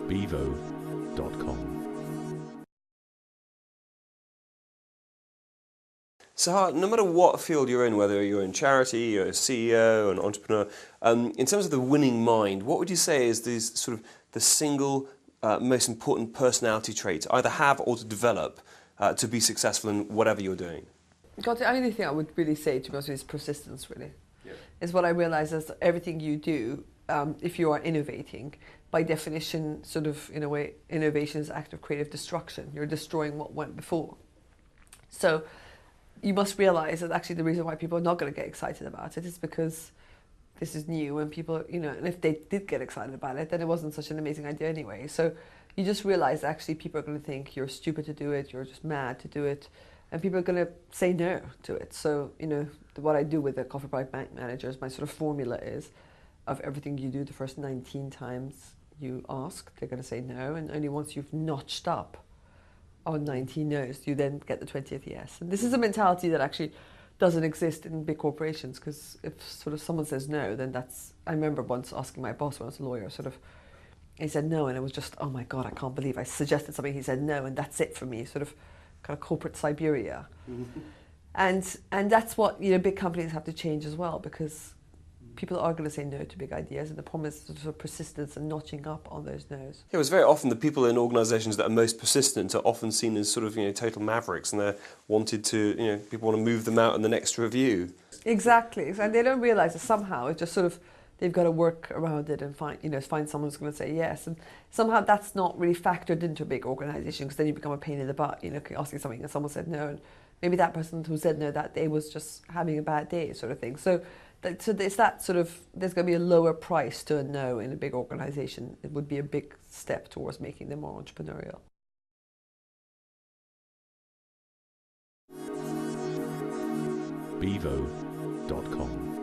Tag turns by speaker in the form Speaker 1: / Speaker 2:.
Speaker 1: bevo.com.
Speaker 2: Sahar, no matter what field you're in, whether you're in charity, you're a CEO, an entrepreneur, in terms of the winning mind, what would you say is the single most important personality trait to either have or to develop to be successful in whatever you're doing?
Speaker 3: God, the only thing I would really say, to be honest, is persistence, really. Yeah. Is what I realise is everything you do, if you are innovating, by definition, sort of, in a way, innovation is an act of creative destruction. You're destroying what went before. So you must realise that actually the reason why people are not going to get excited about it is because this is new and people, and if they did get excited about it, then it wasn't such an amazing idea anyway. So you just realise that actually people are going to think you're stupid to do it, you're just mad to do it, and people are going to say no to it. So, what I do with the coffee product bank managers, my sort of formula is of everything you do the first 19 times you ask, they're going to say no, and only once you've notched up on 19 no's, you then get the 20th yes. And this is a mentality that actually doesn't exist in big corporations, because if sort of someone says no, then that's... I remember once asking my boss when I was a lawyer, he said no, and it was just, oh my God, I can't believe I suggested something, he said no, and that's it for me, sort of kind of corporate Siberia. And that's what, big companies have to change as well, because people are going to say no to big ideas, and the problem is sort of persistence and notching up on those no's.
Speaker 2: Yeah, it's very often the people in organisations that are most persistent are often seen as sort of total mavericks, and they're wanted to people want to move them out in the next review.
Speaker 3: Exactly, and they don't realise that somehow it's just sort of they've got to work around it and find someone who's going to say yes, and somehow that's not really factored into a big organisation, because then you become a pain in the butt. Asking something and someone said no, and maybe that person who said no that day was just having a bad day, sort of thing. So it's that sort of, there's going to be a lower price to a no in a big organisation. It would be a big step towards making them more entrepreneurial.
Speaker 1: bevo.com